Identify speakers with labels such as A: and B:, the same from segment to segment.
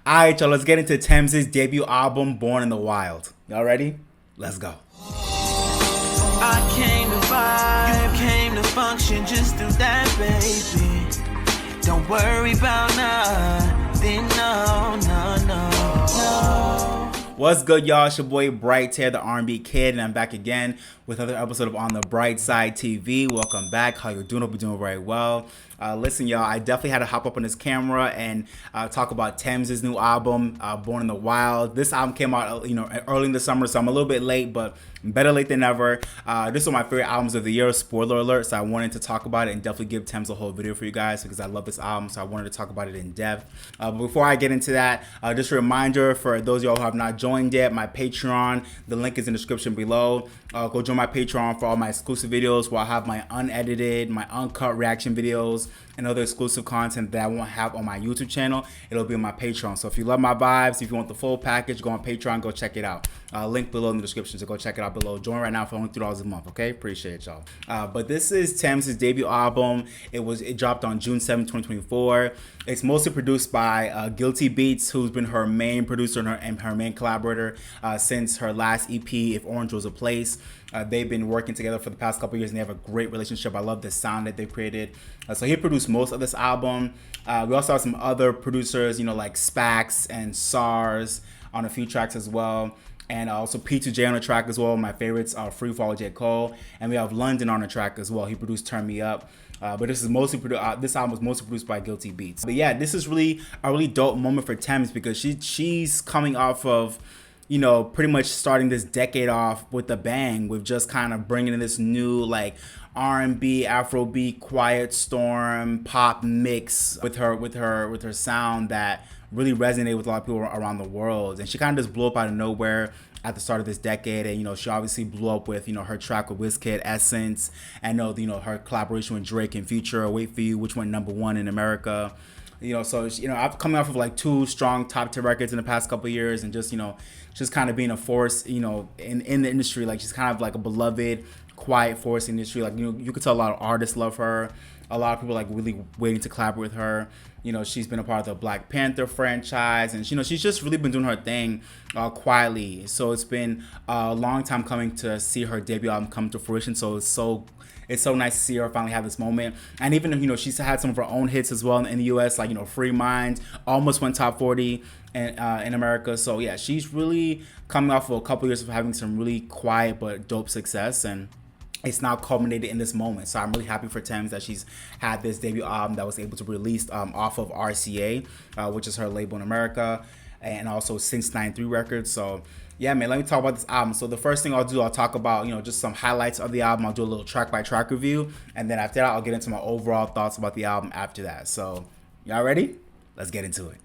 A: Alright, y'all, let's get into Tems' debut album, Born in the Wild. Y'all ready? Let's go.
B: I came to vibe, you came to function, just do that, baby. Don't worry about nothing, no.
A: What's good, y'all? It's your boy Bright here, the R&B kid, and I'm back again with another episode of On the Bright Side TV. Welcome back. How you doing? Hope you're doing very well. Listen, y'all, I definitely had to hop up on this camera and talk about Tems' new album, Born in the Wild. This album came out, early in the summer, so I'm a little bit late, but better late than never. This is one of my favorite albums of the year, spoiler alert, so I wanted to talk about it and definitely give Tems a whole video for you guys because I love this album, so I wanted to talk about it in depth. But before I get into that, just a reminder for those of y'all who have not joined yet, my Patreon, the link is in the description below. Go join my Patreon for all my exclusive videos where I have my unedited, my uncut reaction videos and other exclusive content that I won't have on my YouTube channel. It'll be on my Patreon. So if you love my vibes, if you want the full package, go on Patreon, go check it out. Link below in the description, so go check it out below. Join right now for only $3 a month, okay? Appreciate y'all. But this is Tems' debut album. It dropped on June 7, 2024. It's mostly produced by Guilty Beats, who's been her main producer and her main collaborator since her last EP, If Orange Was a Place. They've been working together for the past couple years and they have a great relationship. I love the sound that they created. So he produced most of this album. We also have some other producers, like Spax and SARS on a few tracks as well. And also P2J on the track as well. My favorites are Free Fall, J. Cole. And we have London on the track as well. He produced Turn Me Up. But this album was mostly produced by Guilty Beats. But yeah, this is really a really dope moment for Tems because she's coming off of, pretty much starting this decade off with a bang, with just kind of bringing in this new R&B, Afrobeat, quiet storm, pop mix with her sound that really resonated with a lot of people around the world. And she kind of just blew up out of nowhere at the start of this decade. And she obviously blew up with her track with Wickedest, Essence, and her collaboration with Drake and Future, Wait For You, which went #1 in America. So I've coming off of two strong top tier records in the past couple of years, and just kind of being a force in the industry. She's kind of like a beloved quiet force in the industry. You could tell a lot of artists love her. A lot of people really waiting to collaborate with her. She's been a part of the Black Panther franchise, and she's just really been doing her thing quietly. So it's been a long time coming to see her debut album come to fruition. So it's so nice to see her finally have this moment. And even she's had some of her own hits as well in the US, Free Mind almost went top 40 in America. So yeah, she's really coming off of a couple years of having some really quiet but dope success, and it's now culminated in this moment. So I'm really happy for Tems that she's had this debut album that was able to be released off of RCA, which is her label in America, and also Since 93 Records. So yeah, man, let me talk about this album. So the first thing I'll do, I'll talk about, just some highlights of the album. I'll do a little track by track review. And then after that, I'll get into my overall thoughts about the album after that. So y'all ready? Let's get into it.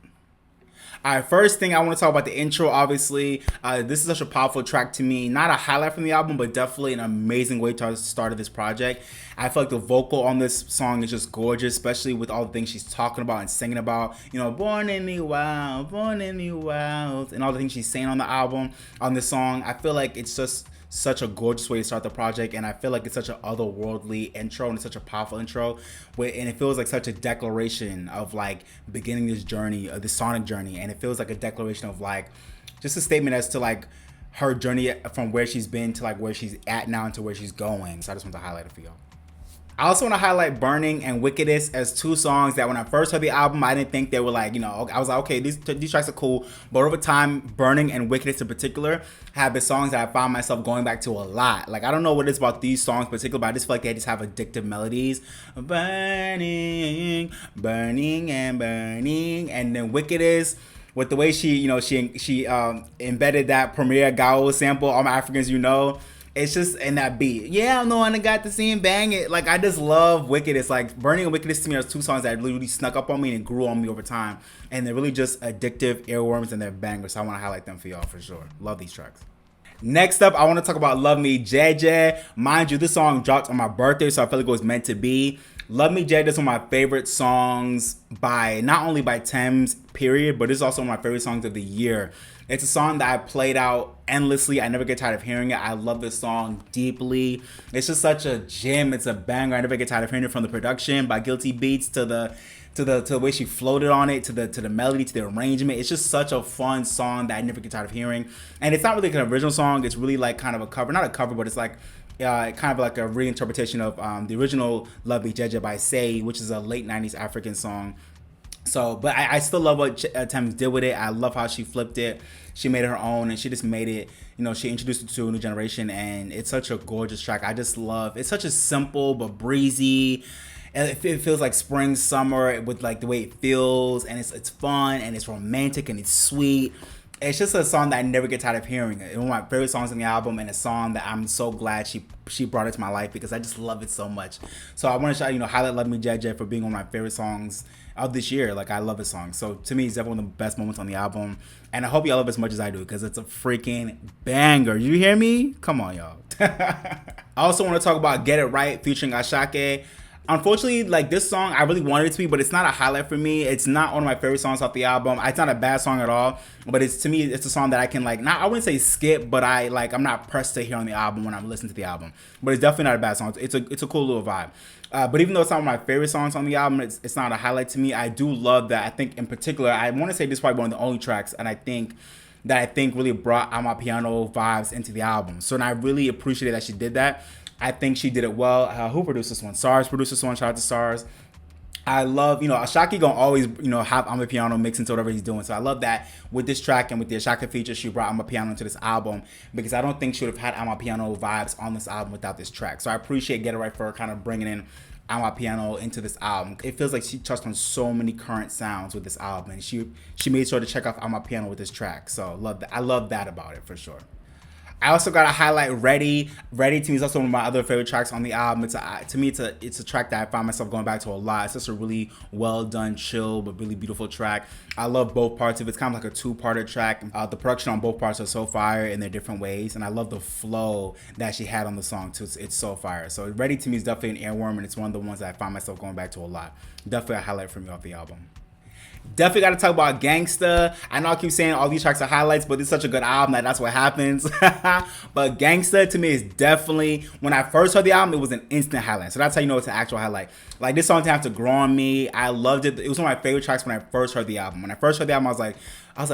A: All right, first thing I want to talk about the intro. Obviously, this is such a powerful track to me. Not a highlight from the album, but definitely an amazing way to start this project. I feel like the vocal on this song is just gorgeous, especially with all the things she's talking about and singing about. Born in the wild, and all the things she's saying on the album, on this song. I feel like it's just such a gorgeous way to start the project, and I feel like it's such an otherworldly intro, and it's such a powerful intro, and it feels like such a declaration of beginning this journey, this sonic journey, and it feels like a declaration of just a statement as to her journey from where she's been to where she's at now and to where she's going. So I just want to highlight it for y'all. I also want to highlight Burning and Wickedest as two songs that when I first heard the album, I didn't think they were I was like, okay, these tracks are cool. But over time, Burning and Wickedest in particular have been songs that I found myself going back to a lot. I don't know what it is about these songs in particular, but I just feel like they just have addictive melodies. Burning, burning, and burning. And then Wickedest, with the way she embedded that Premier Gao sample, all my Africans, it's just in that beat. Yeah, I'm the one that got to see him bang it. I just love Wickedest. Burning and Wickedest to me are two songs that really snuck up on me and grew on me over time. And they're really just addictive earworms and they're bangers. So I want to highlight them for y'all for sure. Love these tracks. Next up, I want to talk about Love Me, JeJe. Mind you, this song dropped on my birthday, so I feel like it was meant to be. Love Me, JeJe is one of my favorite songs not only by Tems, period, but it's also one of my favorite songs of the year. It's a song that I played out endlessly. I never get tired of hearing it. I love this song deeply. It's just such a gem. It's a banger. I never get tired of hearing it, from the production by Guilty Beats to the to the way she floated on it, to the melody, to the arrangement. It's just such a fun song that I never get tired of hearing. And it's not really like an original song. It's really like kind of a cover, not a cover, but it's like kind of like a reinterpretation of the original "Love Me JeJe" by Say, which is a late '90s African song. So, but I still love what Tems did with it. I love how she flipped it. She made it her own, and she just made it, she introduced it to a new generation, and it's such a gorgeous track. I just love, it's such a simple but breezy, and it feels like spring, summer with like the way it feels, and it's fun, and it's romantic, and it's sweet. It's just a song that I never get tired of hearing. It's one of my favorite songs on the album, and a song that I'm so glad she brought into my life because I just love it so much. So I want to highlight "Love Me JeJe" for being one of my favorite songs of this year. Like, I love this song. So to me, it's definitely one of the best moments on the album, and I hope y'all love it as much as I do because it's a freaking banger. You hear me? Come on, y'all. I also want to talk about "Get It Right" featuring Ashake. Unfortunately, like, this song, I really wanted it to be, but it's not a highlight for me. It's not one of my favorite songs off the album. It's not a bad song at all, but to me, it's a song that I can, like, not, I wouldn't say skip, but I'm not pressed to hear on the album when I'm listening to the album. But it's definitely not a bad song. It's a cool little vibe. But even though it's not one of my favorite songs on the album, it's not a highlight to me. I do love that. I think in particular, I want to say this is probably one of the only tracks, and I think really brought Amapiano vibes into the album. So, and I really appreciate that she did that. I think she did it well. Who produced this one? SARS produced this one. Shout out to SARS. I love, Ashake gonna always, have Amapiano mix into whatever he's doing. So I love that with this track and with the Ashake feature, she brought Amapiano into this album because I don't think she would have had Amapiano vibes on this album without this track. So I appreciate Get It Right for kind of bringing in Amapiano into this album. It feels like she touched on so many current sounds with this album, and she made sure to check off Amapiano with this track. So love that. I love that about it for sure. I also got to highlight Ready. Ready to me is also one of my other favorite tracks on the album. It's a track that I find myself going back to a lot. It's just a really well done, chill, but really beautiful track. I love both parts of it. It's kind of like a two-parter track. The production on both parts are so fire in their different ways, and I love the flow that she had on the song too. It's so fire. So Ready to me is definitely an earworm, and it's one of the ones that I find myself going back to a lot. Definitely a highlight for me off the album. Definitely got to talk about Gangsta. I know I keep saying all these tracks are highlights, but it's such a good album that that's what happens. But Gangsta to me is definitely, when I first heard the album, it was an instant highlight. So that's how you know it's an actual highlight. Like, this song didn't have to grow on me. I loved it. It was one of my favorite tracks when I first heard the album. When I first heard the album, I was like,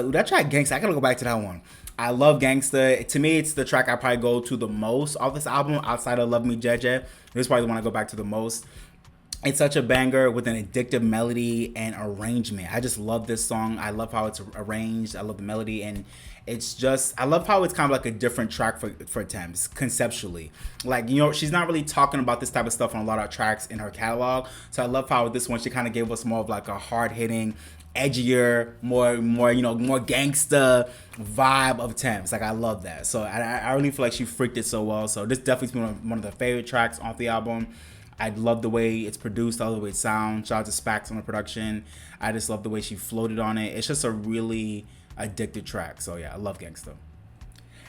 A: ooh, that track Gangsta, I gotta go back to that one. I love Gangsta. To me, it's the track I probably go to the most off this album outside of Love Me JeJe. This is probably the one I go back to the most. It's such a banger with an addictive melody and arrangement. I just love this song. I love how it's arranged. I love the melody, and it's just, I love how it's kind of like a different track for Tems conceptually. Like, she's not really talking about this type of stuff on a lot of tracks in her catalog. So I love how this one, she kind of gave us more of like a hard-hitting, edgier, more gangsta vibe of Tems. Like, I love that. So I really feel like she freaked it so well. So this definitely is one of the favorite tracks off the album. I love the way it's produced, all the way it sounds. Shout out to Spax on the production. I just love the way she floated on it. It's just a really addictive track. So yeah, I love Gangsta.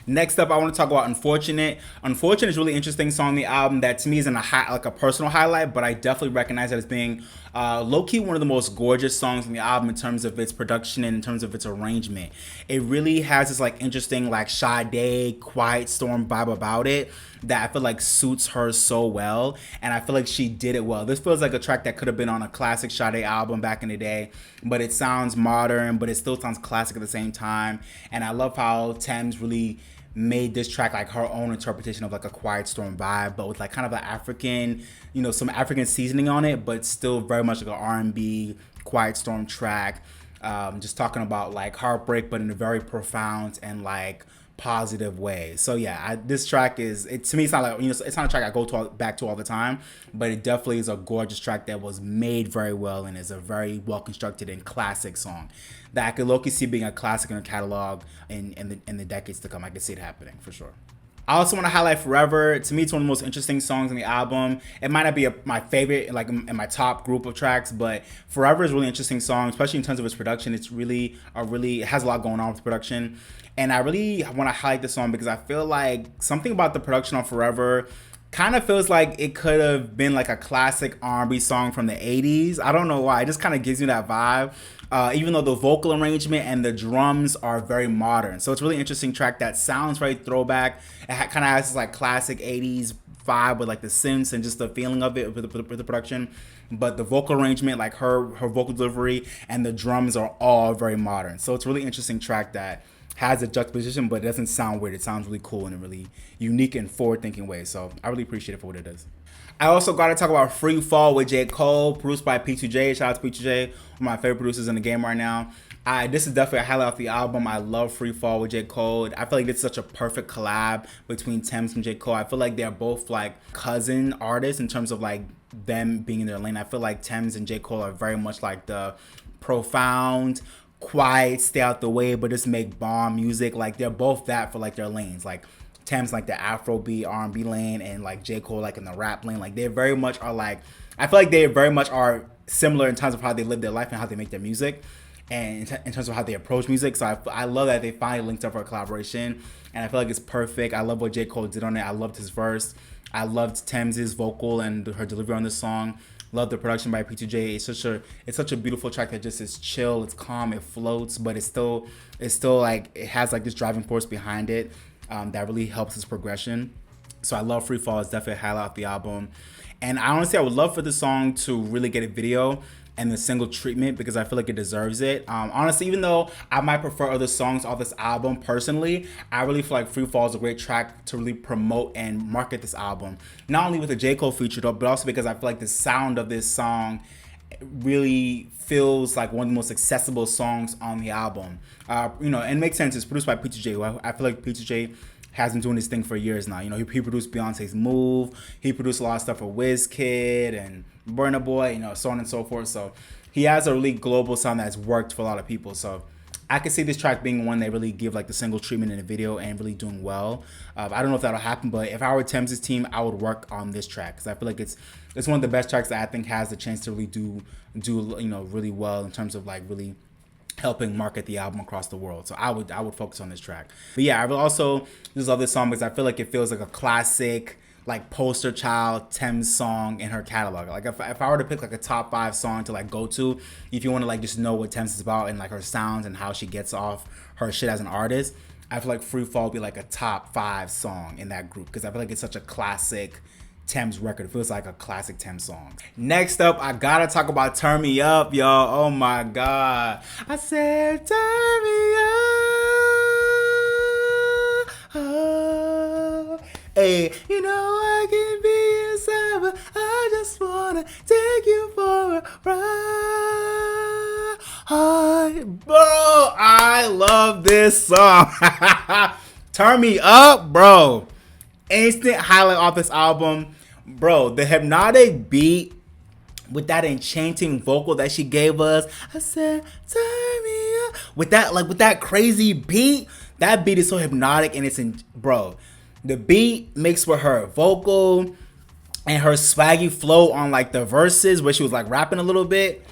A: Next up, I want to talk about Unfortunate. Unfortunate is a really interesting song on the album that to me isn't like a personal highlight, but I definitely recognize it as being low-key one of the most gorgeous songs on the album in terms of its production and in terms of its arrangement. It really has this like interesting like Sade, Quiet Storm vibe about it that I feel like suits her so well, and I feel like she did it well. This feels like a track that could have been on a classic Sade album back in the day, but it sounds modern, but it still sounds classic at the same time, and I love how Tems really made this track like her own interpretation of like a Quiet Storm vibe, but with like kind of an African, some African seasoning on it, but still very much like an R&B Quiet Storm track. Just talking about like heartbreak, but in a very profound and like positive way. So yeah, this track is, to me, it's not like, it's not a track I go back to all the time, but it definitely is a gorgeous track that was made very well and is a very well constructed and classic song that I could low-key see being a classic in a catalog in the decades to come. I could see it happening for sure. I also want to highlight Forever. To me, it's one of the most interesting songs on the album. It might not be my favorite, like in my top group of tracks, but Forever is a really interesting song, especially in terms of its production. It's really it has a lot going on with production. And I really want to highlight this song because I feel like something about the production on Forever kind of feels like it could have been like a classic R&B song from the 80s. I don't know why. It just kind of gives me that vibe. Even though the vocal arrangement and the drums are very modern. So it's a really interesting track that sounds very throwback. It kind of has this like classic 80s vibe with like the synths and just the feeling of it with the production. But the vocal arrangement, like her vocal delivery and the drums are all very modern. So it's a really interesting track that has a juxtaposition, but it doesn't sound weird. It sounds really cool in a really unique and forward-thinking way. So I really appreciate it for what it is. I also got to talk about Free Fall with J. Cole, produced by P2J. Shout out to P2J, one of my favorite producers in the game right now. This is definitely a highlight of the album. I love Free Fall with J. Cole. I feel like it's such a perfect collab between Tems and J. Cole. I feel like they're both like cousin artists in terms of like them being in their lane. I feel like Tems and J. Cole are very much like the profound, quiet, stay out the way, but just make bomb music. Like they're both that for like their lanes. Like Tems like the Afrobeat R&B lane, and like J. Cole like in the rap lane. Like they very much are like, I feel like they very much are similar in terms of how they live their life and how they make their music, and in terms of how they approach music. So I love that they finally linked up for a collaboration, and I feel like it's perfect. I love what J. Cole did on it. I loved his verse. I loved Tems' vocal and her delivery on this song. Love the production by P2J. It's such a beautiful track that just is chill. It's calm. It floats, but it's still like it has like this driving force behind it that really helps its progression. So I love Free Fall. It's definitely a highlight of the album. And honestly, I would love for the song to really get a video and the single treatment, because I feel like it deserves it. Honestly, even though I might prefer other songs off this album personally, I really feel like Free Fall is a great track to really promote and market this album. Not only with the J. Cole feature though, but also because I feel like the sound of this song really feels like one of the most accessible songs on the album. And it makes sense. It's produced by P2J. I feel like P2J has been doing this thing for years now. He produced Beyonce's Move. He produced a lot of stuff for Wizkid and Burna Boy, so on and so forth. So he has a really global sound that's worked for a lot of people. So I could see this track being one they really give like the single treatment in the video and really doing well. I don't know if that'll happen, but if I were Tems' team, I would work on this track because I feel like it's one of the best tracks that I think has the chance to really do really well in terms of like really helping market the album across the world. So I would focus on this track. But yeah, I would also just love this song because I feel like it feels like a classic, like poster child Tems song in her catalog. Like if I were to pick like a top 5 song to like go to, if you want to like just know what Tems is about and like her sounds and how she gets off her shit as an artist, I feel like Free Fall would be like a top 5 song in that group because I feel like it's such a classic Tems record. It feels like a classic Tems song. Next up, I gotta talk about Turn Me Up, y'all. Oh my god. I said turn me up. Oh. Hey, I can be inside, but I just wanna take you for a ride. Bro, I love this song. Turn Me Up, bro. Instant highlight off this album. Bro, the hypnotic beat with that enchanting vocal that she gave us. I said, turn me up. With that crazy beat. That beat is so hypnotic and bro. The beat mixed with her vocal and her swaggy flow on like the verses where she was like rapping a little bit.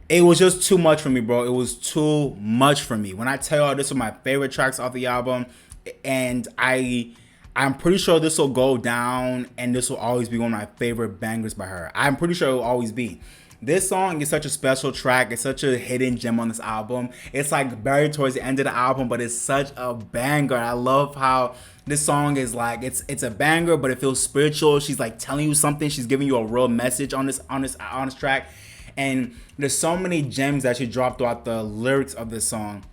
A: It was just too much for me, bro. It was too much for me. When I tell y'all this was my favorite tracks off the album, and I'm pretty sure this will go down and this will always be one of my favorite bangers by her. I'm pretty sure it will always be. This song is such a special track. It's such a hidden gem on this album. It's like buried towards the end of the album, but it's such a banger. I love how this song is like, it's a banger, but it feels spiritual. She's like telling you something. She's giving you a real message on this track. And there's so many gems that she dropped throughout the lyrics of this song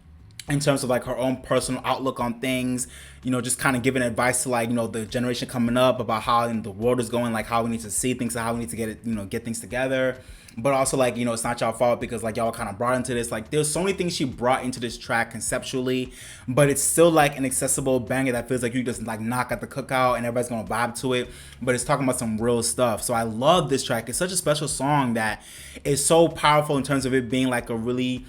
A: in terms of like her own personal outlook on things, just kind of giving advice to like, the generation coming up about how the world is going, like how we need to see things, how we need to get things together. But also like, it's not y'all fault because like y'all kind of brought into this. Like there's so many things she brought into this track conceptually, but it's still like an accessible banger that feels like you just like knock at the cookout and everybody's gonna vibe to it. But it's talking about some real stuff. So I love this track. It's such a special song that is so powerful in terms of it being like a really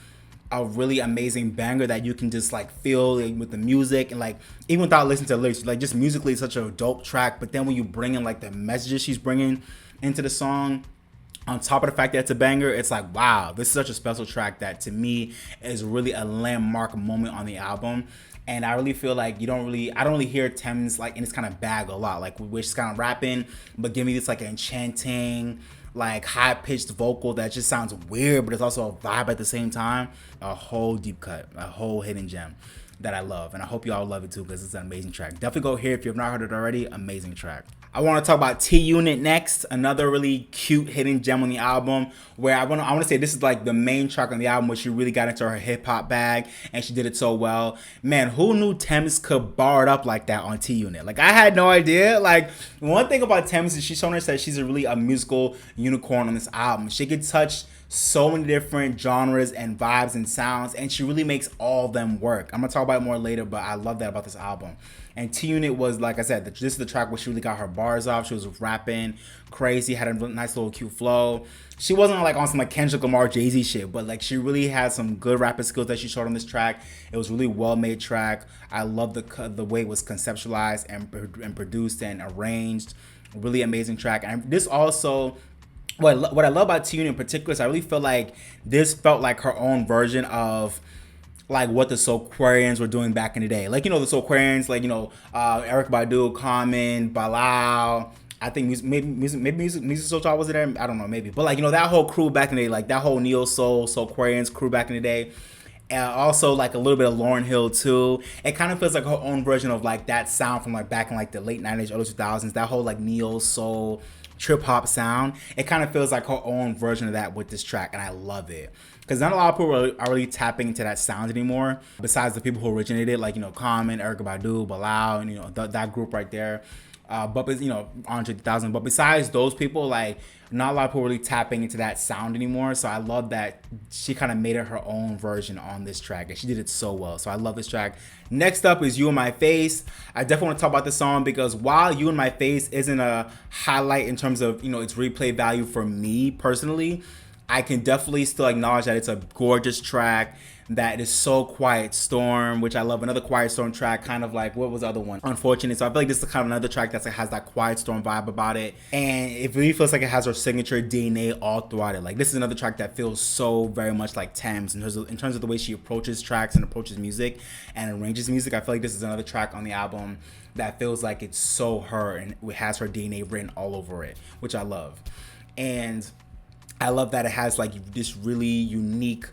A: amazing banger that you can just like feel with the music and like even without listening to the lyrics, like just musically it's such a dope track. But then when you bring in like the messages she's bringing into the song on top of the fact that it's a banger, it's like, wow, this is such a special track that to me is really a landmark moment on the album. And I really feel like I don't really hear Tems like in this kind of bag a lot, like where she's kind of rapping but give me this like enchanting, like high-pitched vocal that just sounds weird, but it's also a vibe at the same time. A whole deep cut, a whole hidden gem that I love, and I hope y'all love it too because it's an amazing track. Definitely go hear it if you have not heard it already. Amazing track. I want to talk about T Unit next, another really cute hidden gem on the album. Where I want to say this is like the main track on the album where she really got into her hip hop bag and she did it so well. Man, who knew Tems could bar it up like that on T Unit? Like I had no idea. Like one thing about Tems is she's shown us that she's a musical unicorn on this album. She could touch so many different genres and vibes and sounds, and she really makes all of them work. I'm gonna talk about it more later, but I love that about this album. And T Unit was, like I said, this is the track where she really got her bars off. She was rapping crazy, had a nice little cute flow. She wasn't like on some like Kendrick Lamar, JeJe shit, but like she really had some good rapping skills that she showed on this track. It was really well made track. I love the way it was conceptualized and produced and arranged. Really amazing track. And this also, what I love about T Unit in particular is I really feel like this felt like her own version of like what the Soulquarians were doing back in the day. Like, you know, the Soulquarians, like, you know, Erykah Badu, Common, Bilal. I think Music Soul was it there? I don't know, maybe. But like, you know, that whole crew back in the day, like that whole Neo Soul, Soulquarians crew back in the day. Also like a little bit of Lauryn Hill too. It kind of feels like her own version of like that sound from like back in like the late 90s, early 2000s. That whole like Neo Soul trip hop sound. It kind of feels like her own version of that with this track, and I love it. Because not a lot of people are really tapping into that sound anymore, besides the people who originated it, like, you know, Common, Erykah Badu, Bilal, and, you know, that group right there. But, you know, Andre 3000. But besides those people, like, not a lot of people really tapping into that sound anymore. So I love that she kind of made it her own version on this track, and she did it so well. So I love this track. Next up is You in My Face. I definitely want to talk about this song because while You in My Face isn't a highlight in terms of, you know, its replay value for me personally, I can definitely still acknowledge that it's a gorgeous track. That is so Quiet Storm, which I love. Another Quiet Storm track, kind of like, what was the other one? Unfortunate. So I feel like this is kind of another track that has that Quiet Storm vibe about it. And it really feels like it has her signature DNA all throughout it. Like, this is another track that feels so very much like Tems in terms of the way she approaches tracks and approaches music and arranges music. I feel like this is another track on the album that feels like it's so her and it has her DNA written all over it, which I love. And I love that it has like this really unique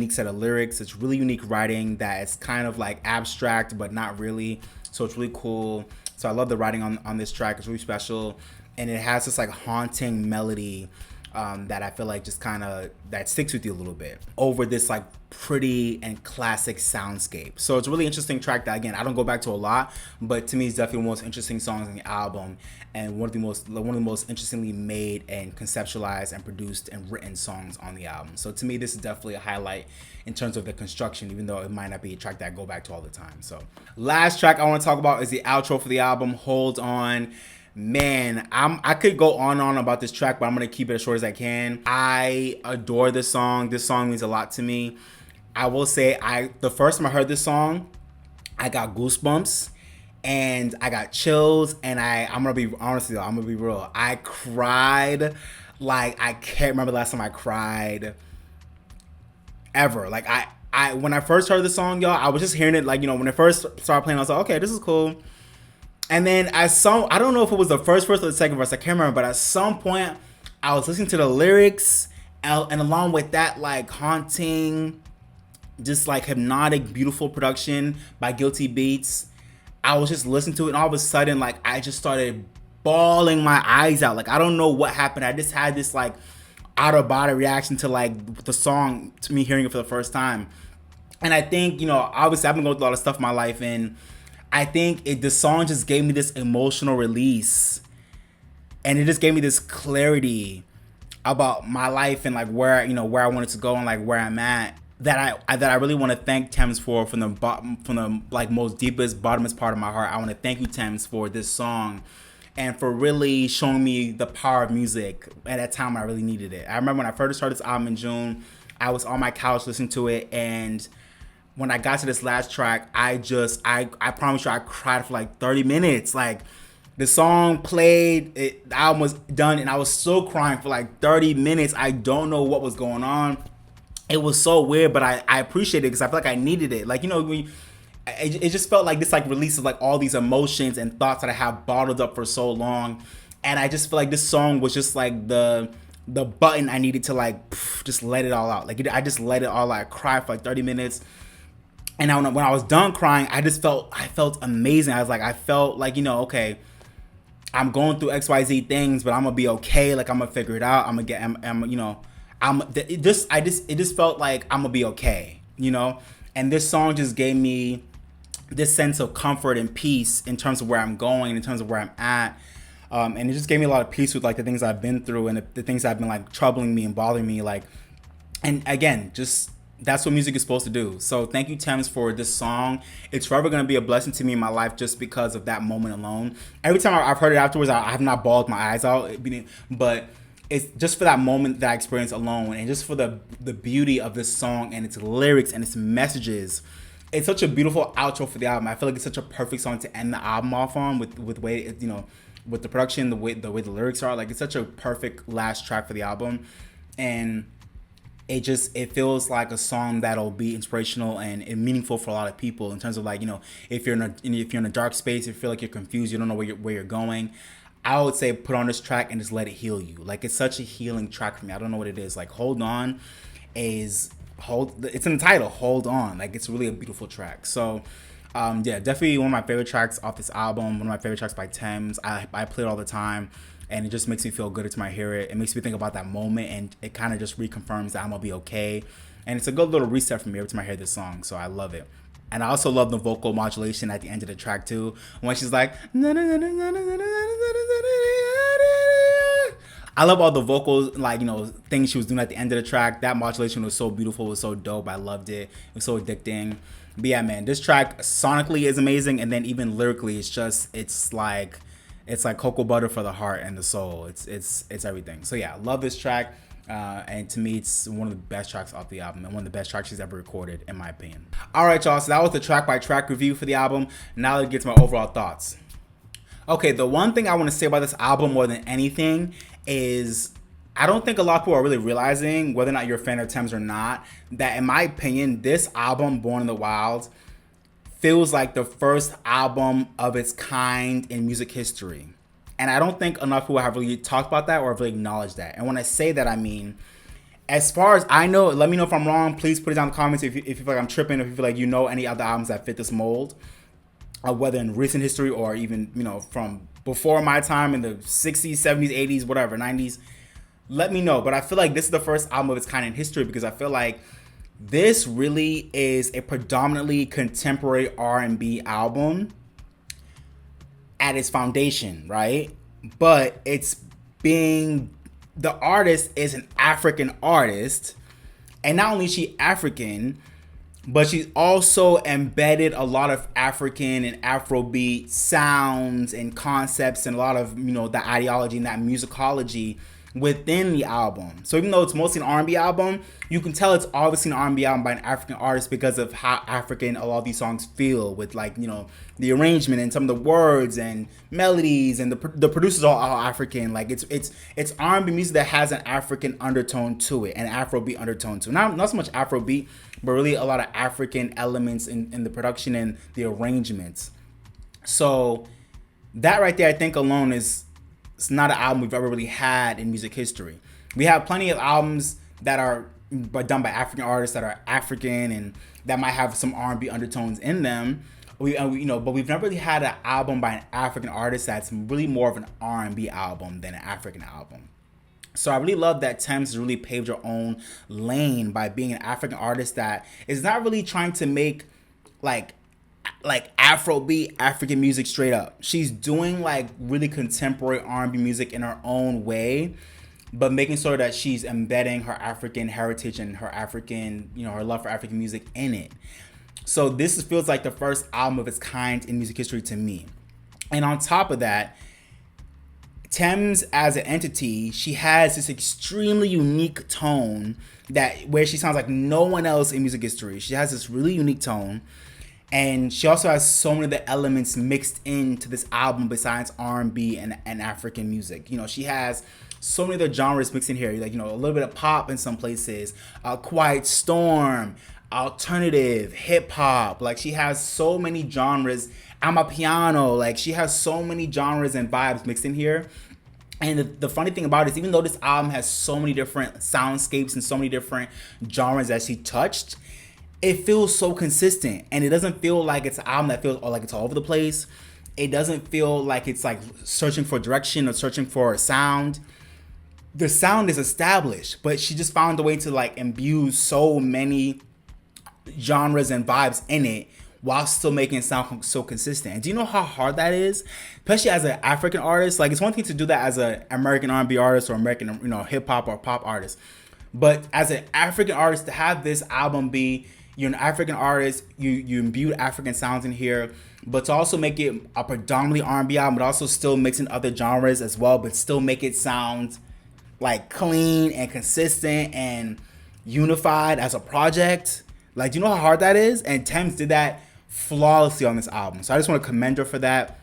A: set of lyrics. It's really unique writing that is kind of like abstract but not really, so it's really cool. So I love the writing on this track. It's really special, and it has this like haunting melody that I feel like just kind of that sticks with you a little bit over this like pretty and classic soundscape. So it's a really interesting track that, again, I don't go back to a lot, but to me it's definitely one of the most interesting songs in the album and one of the most interestingly made and conceptualized and produced and written songs on the album. So to me, this is definitely a highlight in terms of the construction, even though it might not be a track that I go back to all the time. So last track I want to talk about is the outro for the album, Hold On. Man, I could go on and on about this track, but I'm gonna keep it as short as I can. I adore this song. This song means a lot to me. I will say, the first time I heard this song, I got goosebumps and I got chills, and I'm gonna be honest with you, I'm gonna be real. I cried like I can't remember the last time I cried ever. Like I when I first heard the song, y'all, I was just hearing it like, you know, when it first started playing, I was like, okay, this is cool. And then I don't know if it was the first verse or the second verse, I can't remember, but at some point I was listening to the lyrics and along with that like haunting, just like hypnotic, beautiful production by Guilty Beats, I was just listening to it, and all of a sudden like I just started bawling my eyes out. Like I don't know what happened. I just had this like out of body reaction to like the song, to me hearing it for the first time. And I think, you know, obviously I've been going through a lot of stuff in my life, and I think the song just gave me this emotional release, and it just gave me this clarity about my life and like where I wanted to go and like where I'm at, that I really want to thank Tems for, from the like most deepest, bottomest part of my heart. I want to thank you, Tems, for this song and for really showing me the power of music at that time I really needed it. I remember when I first started this album in June, I was on my couch listening to it, and when I got to this last track, I promise you, I cried for like 30 minutes. Like, the song played, the album was done, and I was still crying for like 30 minutes. I don't know what was going on. It was so weird, but I appreciate it because I feel like I needed it. Like, you know, it just felt like this like release of like all these emotions and thoughts that I have bottled up for so long. And I just feel like this song was just like the button I needed to like just let it all out. Like, I just let it all out. I cried for like 30 minutes. And when I was done crying, I felt amazing. I felt like, you know, okay, I'm going through XYZ things, but I'm gonna be okay. Like I'm gonna figure it out. I'm gonna get, I'm you know, it just felt like I'm gonna be okay, you know. And this song just gave me this sense of comfort and peace in terms of where I'm going, in terms of where I'm at. And it just gave me a lot of peace with like the things I've been through and the things that have been like troubling me and bothering me. Like, and again, just that's what music is supposed to do. So thank you, Tems, for this song. It's forever going to be a blessing to me in my life just because of that moment alone. Every time I've heard it afterwards, I have not bawled my eyes out, but it's just for that moment that I experienced alone, and just for the beauty of this song and its lyrics and its messages. It's such a beautiful outro for the album. I feel like it's such a perfect song to end the album off on with way it, you know, with the production, the way the lyrics are. Like, it's such a perfect last track for the album, and it feels like a song that'll be inspirational and meaningful for a lot of people in terms of, like, you know, if you're in a dark space, if you feel like you're confused, you don't know where you're going, I would say put on this track and just let it heal you. Like, it's such a healing track for me. I don't know what it is. Like, Hold On it's in the title, Hold On. Like, it's really a beautiful track. So yeah, definitely one of my favorite tracks off this album, one of my favorite tracks by Tems. I play it all the time, and it just makes me feel good every time I hear it. It makes me think about that moment, and it kind of just reconfirms that I'm gonna be okay. And it's a good little reset for me every time I hear this song, so I love it. And I also love the vocal modulation at the end of the track too, when she's like, I love all the vocals, like, you know, things she was doing at the end of the track. That modulation was so beautiful, it was so dope. I loved it. It was so addicting. But yeah, man, this track sonically is amazing, and then even lyrically, it's like cocoa butter for the heart and the soul. It's everything. So yeah, I love this track. And to me, it's one of the best tracks off the album, and one of the best tracks she's ever recorded, in my opinion. All right, y'all. So that was the track by track review for the album. Now let's get to my overall thoughts. Okay, the one thing I want to say about this album more than anything is I don't think a lot of people are really realizing, whether or not you're a fan of Tems or not, that in my opinion, this album, Born in the Wild, feels like the first album of its kind in music history. And I don't think enough people have really talked about that or have really acknowledged that. And when I say that, I mean, as far as I know, let me know if I'm wrong. Please put it down in the comments if you feel like I'm tripping, if you feel like you know any other albums that fit this mold, whether in recent history or even, you know, from before my time in the 60s, 70s, 80s, whatever, 90s. Let me know. But I feel like this is the first album of its kind in history, because I feel like this really is a predominantly contemporary R&B album at its foundation, right? But the artist is an African artist, and not only is she African, but she's also embedded a lot of African and Afrobeat sounds and concepts and a lot of, you know, that ideology and that musicology within the album. So even though it's mostly an R&B album, you can tell it's obviously an R&B album by an African artist because of how African a lot of these songs feel, with, like, you know, the arrangement and some of the words and melodies, and the producers are all African. Like, it's R&B music that has an African undertone to it, and Afrobeat undertone to it. Not so much Afrobeat, but really a lot of African elements in the production and the arrangements. So that right there, I think alone it's not an album we've ever really had in music history. We have plenty of albums that are done by African artists that are African and that might have some R&B undertones in them. But we've never really had an album by an African artist that's really more of an R&B album than an African album. So I really love that Tems has really paved her own lane by being an African artist that is not really trying to make like Afrobeat African music straight up. She's doing like really contemporary R&B music in her own way, but making sure that she's embedding her African heritage and her African, you know, her love for African music in it. So this feels like the first album of its kind in music history to me. And on top of that, Tems as an entity, she has this extremely unique tone where she sounds like no one else in music history. She has this really unique tone. And she also has so many of the elements mixed into this album besides R&B and African music. You know, she has so many other genres mixed in here. Like, you know, a little bit of pop in some places, quiet storm, alternative, hip hop. Like, she has so many genres. Amapiano. Like, she has so many genres and vibes mixed in here. And the funny thing about it is, even though this album has so many different soundscapes and so many different genres that she touched, it feels so consistent, and it doesn't feel like it's an album that feels like it's all over the place. It doesn't feel like it's like searching for direction or searching for a sound. The sound is established, but she just found a way to like imbue so many genres and vibes in it while still making it sound so consistent. And do you know how hard that is? Especially as an African artist. Like, it's one thing to do that as an American R&B artist or American, hip hop or pop artist. But as an African artist, to have this album be, you're an African artist, you imbued African sounds in here, but to also make it a predominantly R&B album, but also still mixing other genres as well, but still make it sound like clean and consistent and unified as a project. Like, do you know how hard that is? And Tems did that flawlessly on this album. So I just want to commend her for that.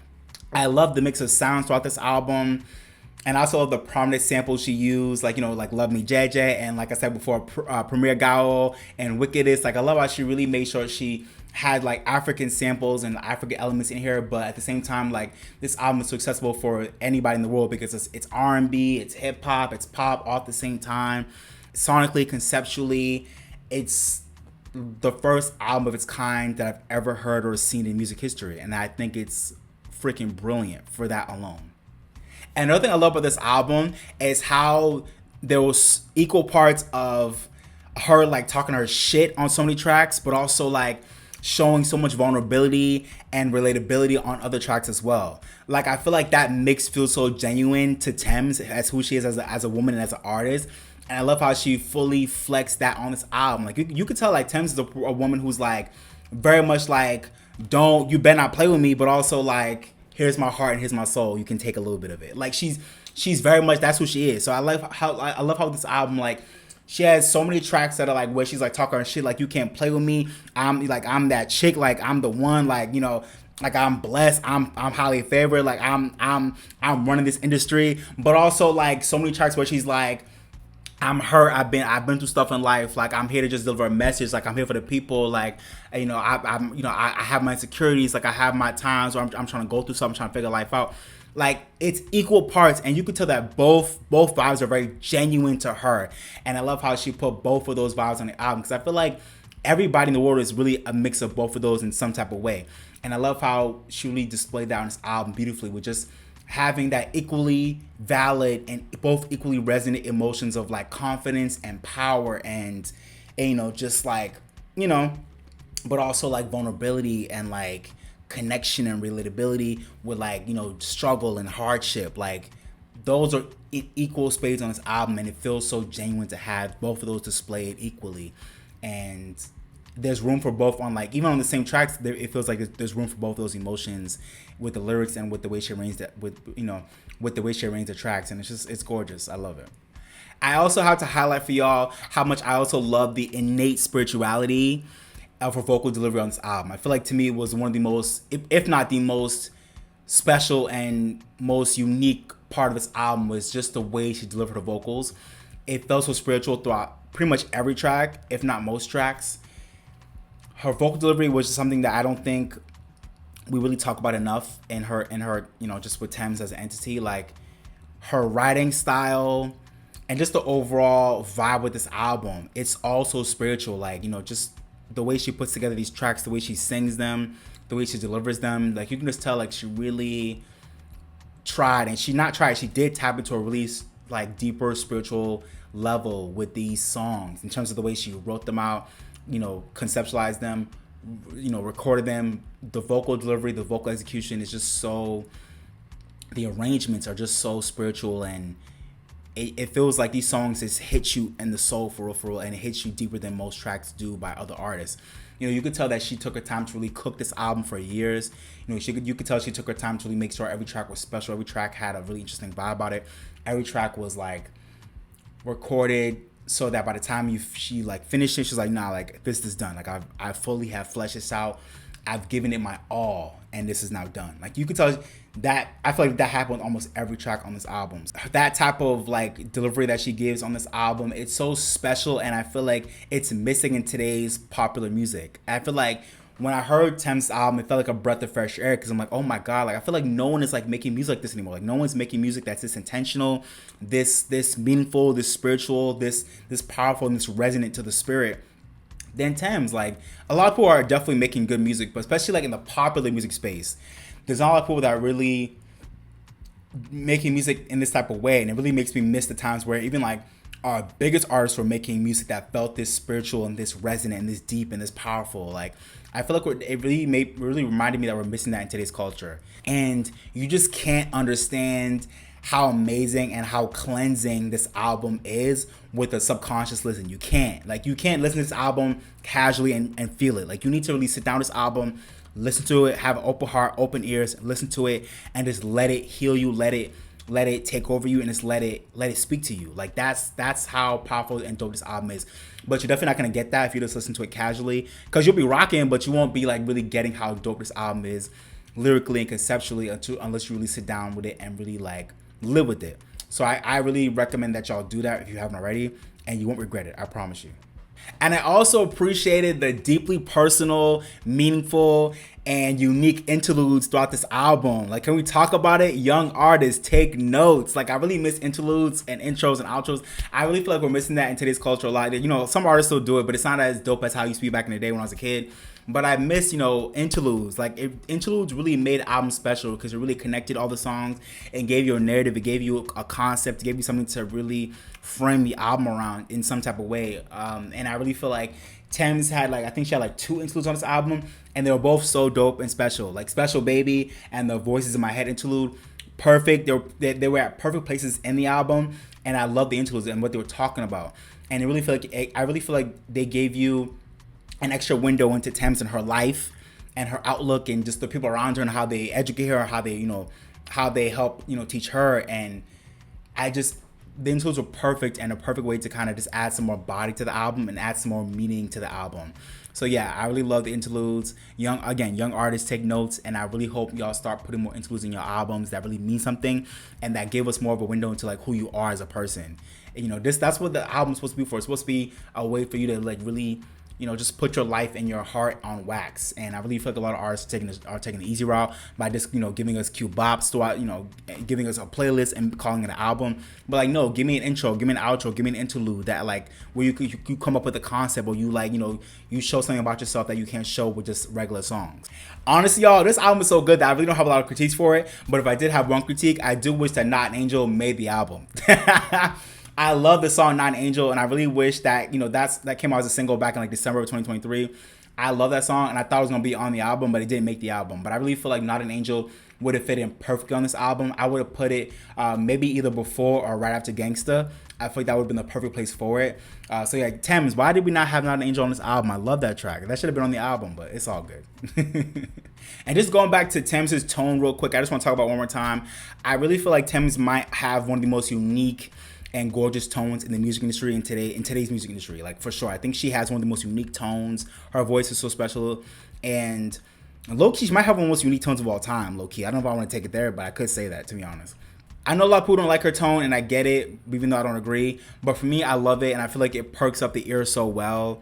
A: I love the mix of sounds throughout this album. And I also love the prominent samples she used, like, like Love Me JeJe, and like I said before, Premier Gao and Wickedest. Like, I love how she really made sure she had like African samples and African elements in here, but at the same time, like, this album is so accessible for anybody in the world because it's R&B, it's hip hop, it's pop all at the same time. Sonically, conceptually, it's the first album of its kind that I've ever heard or seen in music history, and I think it's freaking brilliant for that alone. And another thing I love about this album is how there was equal parts of her like talking her shit on so many tracks, but also like showing so much vulnerability and relatability on other tracks as well. Like, I feel like that mix feels so genuine to Tems as who she is as a woman and as an artist. And I love how she fully flexed that on this album. Like, you could tell like Tems is a woman who's like very much like, you better not play with me, but also like, here's my heart and here's my soul. You can take a little bit of it. Like, she's very much, that's who she is. So I love how this album, like, she has so many tracks that are like where she's like talking her shit, like, you can't play with me. I'm that chick, like, I'm the one, like, like, I'm blessed, I'm highly favored, like, I'm running this industry. But also like so many tracks where she's like, I'm her. I've been through stuff in life. Like, I'm here to just deliver a message. Like, I'm here for the people. Like, I have my insecurities. Like, I have my times where I'm trying to go through something, trying to figure life out. Like, it's equal parts, and you can tell that both vibes are very genuine to her. And I love how she put both of those vibes on the album, because I feel like everybody in the world is really a mix of both of those in some type of way. And I love how she really displayed that on this album beautifully, with just having that equally valid and both equally resonant emotions of like confidence and power and just like, but also like vulnerability and like connection and relatability with like, struggle and hardship. Like, those are equal spades on this album, and it feels so genuine to have both of those displayed equally. And there's room for both on, like, even on the same tracks, it feels like there's room for both those emotions with the lyrics and with the way she arranged that, with the way she arranged the tracks. And it's gorgeous. I love it. I also have to highlight for y'all how much I also love the innate spirituality of her vocal delivery on this album. I feel like, to me, it was one of the most, if not the most special and most unique part of this album, was just the way she delivered her vocals. It felt so spiritual throughout pretty much every track, if not most tracks. Her vocal delivery was just something that I don't think we really talk about enough in her, just with Tems as an entity. Like, her writing style and just the overall vibe with this album, it's also spiritual. Like, just the way she puts together these tracks, the way she sings them, the way she delivers them. Like, you can just tell, like, she really tried, and she did tap into a really like deeper spiritual level with these songs in terms of the way she wrote them out, conceptualized them, recorded them. The vocal delivery, the vocal execution is just so, the arrangements are just so spiritual, and it feels like these songs just hit you in the soul for real, and it hits you deeper than most tracks do by other artists. You could tell that she took her time to really cook this album for years. You could tell she took her time to really make sure every track was special. Every track had a really interesting vibe about it. Every track was like recorded so that by the time she like finished it, she's like, nah, like, this is done. Like, I fully have fleshed this out. I've given it my all, and this is now done. Like, you could tell that, I feel like that happened with almost every track on this album. That type of like delivery that she gives on this album, it's so special, and I feel like it's missing in today's popular music. I feel like when I heard Tems' album, it felt like a breath of fresh air, because I'm like, oh my god, like, I feel like no one is like making music like this anymore. Like, no one's making music that's this intentional, this meaningful, this spiritual, this powerful, and this resonant to the spirit than Tems. Like, a lot of people are definitely making good music, but especially like in the popular music space, there's not a lot of people that are really making music in this type of way, and it really makes me miss the times where even like our biggest artists were making music that felt this spiritual and this resonant and this deep and this powerful. Like I feel like it really reminded me that we're missing that in today's culture, and you just can't understand how amazing and how cleansing this album is with a subconscious listen. You can't listen to this album casually and feel it. Like you need to really sit down with this album, listen to it, have an open heart, open ears, listen to it, and just let it heal you, let it take over you, and just let it speak to you. Like that's how powerful and dope this album is. But you're definitely not gonna get that if you just listen to it casually, because you'll be rocking, but you won't be like really getting how dope this album is lyrically and conceptually unless you really sit down with it and really like live with it. So I really recommend that y'all do that if you haven't already, and you won't regret it, I promise you. And I also appreciated the deeply personal, meaningful, and unique interludes throughout this album. Like, can we talk about it? Young artists, take notes. Like, I really miss interludes and intros and outros. I really feel like we're missing that in today's culture a lot. You know, some artists still do it, but it's not as dope as how it used to be back in the day when I was a kid. But I miss, interludes. Like, interludes really made albums special because it really connected all the songs and gave you a narrative. It gave you a concept. It gave you something to really frame the album around in some type of way. And I really feel like Tems had I think she had 2 interludes on this album, and they were both so dope and special. Like Special Baby and the Voices in My Head interlude, perfect. They were at perfect places in the album, and I love the interludes and what they were talking about. And I really feel like they gave you an extra window into Tems and her life and her outlook and just the people around her and how they educate her, how they help teach her. And the interludes were perfect and a perfect way to kind of just add some more body to the album and add some more meaning to the album. So yeah, I really love the interludes. Young artists, take notes, and I really hope y'all start putting more interludes in your albums that really mean something and that give us more of a window into who you are as a person. And, that's what the album's supposed to be for. It's supposed to be a way for you to really just put your life and your heart on wax. And I really feel like a lot of artists are taking the easy route by just, giving us cute bops throughout, giving us a playlist and calling it an album. But no, give me an intro, give me an outro, give me an interlude that where you come up with a concept, or you show something about yourself that you can't show with just regular songs. Honestly, y'all, this album is so good that I really don't have a lot of critiques for it. But if I did have one critique, I do wish that Not an Angel made the album. I love the song Not an Angel, and I really wish that, that came out as a single back in December of 2023. I love that song, and I thought it was going to be on the album, but it didn't make the album. But I really feel like Not an Angel would have fit in perfectly on this album. I would have put it maybe either before or right after Gangsta. I feel like that would have been the perfect place for it. So yeah, Tems, why did we not have Not an Angel on this album? I love that track. That should have been on the album, but it's all good. And just going back to Tems' tone real quick, I just want to talk about it one more time. I really feel like Tems might have one of the most unique and gorgeous tones in the music industry in today's music industry, for sure. I think she has one of the most unique tones. Her voice is so special, and low-key she might have one of the most unique tones of all time, low-key. I don't know if I want to take it there, but I could say that, to be honest. I know a lot of people don't like her tone, and I get it, even though I don't agree, but for me, I love it, and I feel like it perks up the ear so well,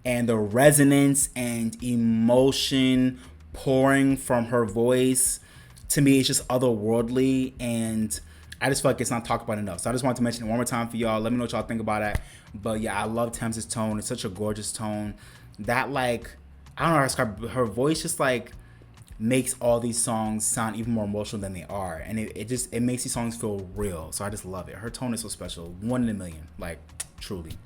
A: and the resonance and emotion pouring from her voice, to me, it's just otherworldly, and I just feel like it's not talked about enough. So I just wanted to mention it one more time for y'all. Let me know what y'all think about it. But yeah, I love Tems' tone. It's such a gorgeous tone. That I don't know how to describe her voice, just makes all these songs sound even more emotional than they are. And it makes these songs feel real. So I just love it. Her tone is so special. 1 in a million. Truly.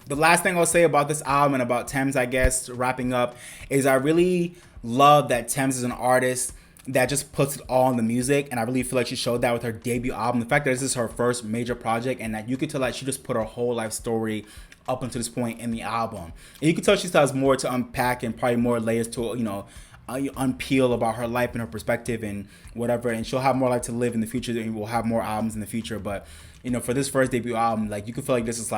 A: The last thing I'll say about this album and about Tems, I guess, wrapping up, is I really love that Tems is an artist that just puts it all in the music, and I really feel like she showed that with her debut album. The fact that this is her first major project, and that you could tell she just put her whole life story up until this point in the album. And you can tell she still has more to unpack and probably more layers to unpeel about her life and her perspective and whatever, and she'll have more life to live in the future, and we'll have more albums in the future. But for this first debut album, you can feel like this is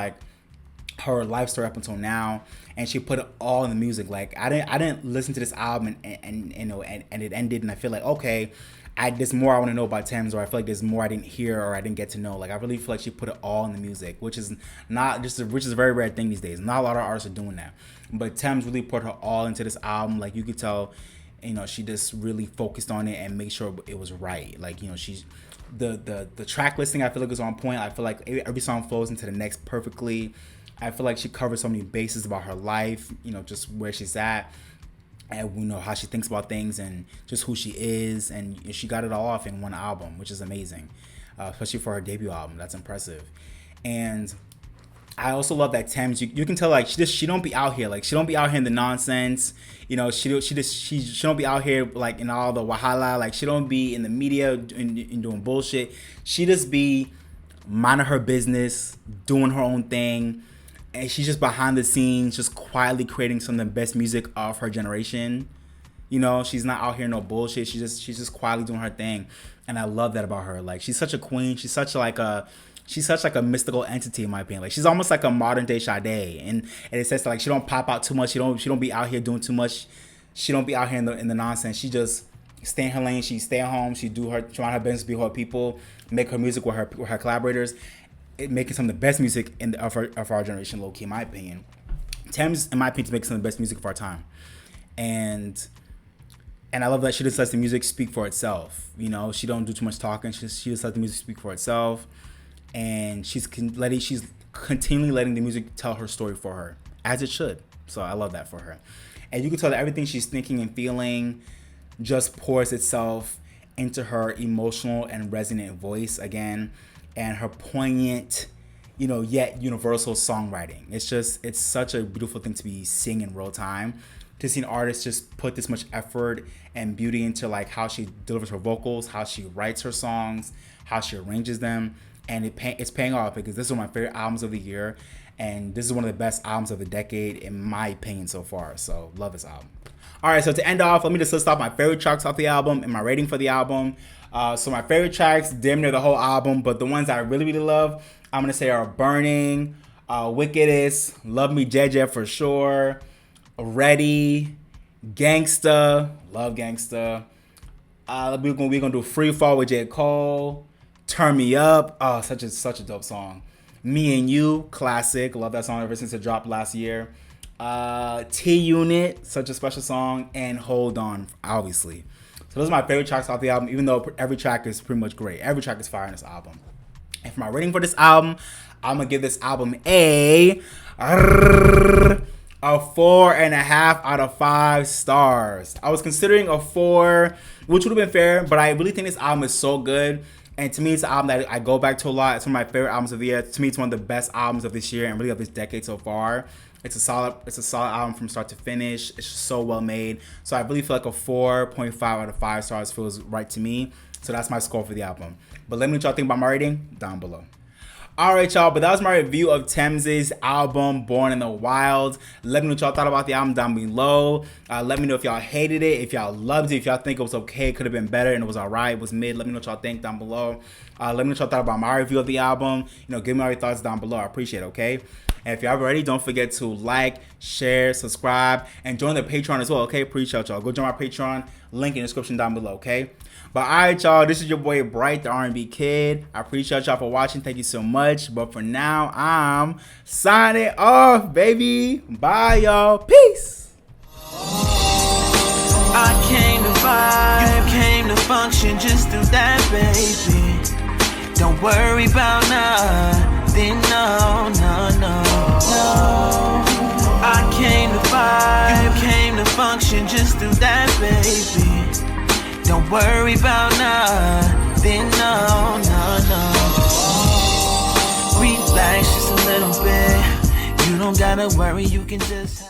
A: her life story up until now, and she put it all in the music. I didn't listen to this album and it ended, and I feel like, okay, there's more I want to know about Tems, or I feel like there's more I didn't hear or I didn't get to know. I really feel like she put it all in the music, which is a very rare thing these days. Not a lot of artists are doing that, but Tems really put her all into this album. You could tell, she just really focused on it and made sure it was right. She's the track listing, I feel like, is on point. I feel like every song flows into the next perfectly. I feel like she covers so many bases about her life, just where she's at. and we know how she thinks about things and just who she is, and she got it all off in one album, which is amazing, especially for her debut album. That's impressive. And I also love that Tems. You can tell, like, she don't be out here, like, she don't be out here in the nonsense. You know, she don't be out here like in all the wahala. Like, she don't be in the media and doing bullshit. She just be minding her business, doing her own thing, and she's just behind the scenes, just quietly creating some of the best music of her generation. You know, she's not out here no bullshit. She's just quietly doing her thing, and I love that about her. Like, she's such a queen. She's such like a mystical entity, in my opinion. Like, she's almost like a modern day Sade, and it says like she don't pop out too much. She don't be out here doing too much. She don't be out here in the nonsense. She just stay in her lane. She stay at home. She mind her business, be with her people, make her music with her collaborators, making some of the best music of our generation, low key, in my opinion. Tems, in my opinion, is making some of the best music of our time, and I love that she just lets the music speak for itself. You know, she don't do too much talking. She just lets the music speak for itself. And she's continually letting the music tell her story for her, as it should. So I love that for her. And you can tell that everything she's thinking and feeling just pours itself into her emotional and resonant voice again, and her poignant, yet universal songwriting. It's such a beautiful thing to be seeing in real time, to see an artist just put this much effort and beauty into like how she delivers her vocals, how she writes her songs, how she arranges them. And it's paying off, because this is one of my favorite albums of the year, and this is one of the best albums of the decade, in my opinion, so far. So, love this album. All right, so to end off, let me just list off my favorite tracks off the album and my rating for the album. So my favorite tracks, damn near the whole album, but the ones I really, really love, I'm going to say are Burning, Wickedest, Love Me JeJe for sure, Ready, Gangsta, love Gangsta. We're going to do Free Fall with J. Cole. Turn Me Up, oh, such a dope song. Me and You, classic, love that song ever since it dropped last year. T-Unit, such a special song, and Hold On, obviously. So those are my favorite tracks off the album, even though every track is pretty much great. Every track is fire in this album. And for my rating for this album, I'm gonna give this album a 4.5 out of 5 stars. I was considering a 4, which would have been fair, but I really think this album is so good. And to me, it's an album that I go back to a lot. It's one of my favorite albums of the year. To me, it's one of the best albums of this year and really of this decade so far. It's a solid album from start to finish. It's just so well made. So I really feel like a 4.5 out of 5 stars feels right to me. So that's my score for the album. But let me know what y'all think about my rating down below. Alright, y'all, but that was my review of Tems' album, Born in the Wild. Let me know what y'all thought about the album down below. Let me know if y'all hated it, if y'all loved it, if y'all think it was okay, could have been better, and it was alright, it was mid. Let me know what y'all think down below. Let me know what y'all thought about my review of the album. Give me all your thoughts down below. I appreciate it, okay? And if y'all ready, don't forget to like, share, subscribe, and join the Patreon as well, okay? Appreciate y'all. Go join my Patreon. Link in the description down below, okay? But alright, y'all, this is your boy Bright, the R&B Kid. I appreciate y'all for watching. Thank you so much. But for now, I'm signing off, baby. Bye, y'all. Peace.
B: I came to vibe, you came to function, just do that, baby. Don't worry about nothing, no. I came to vibe, you came to function, just do that, baby. Don't worry about nothing, no. Relax just a little bit. You don't gotta worry, you can just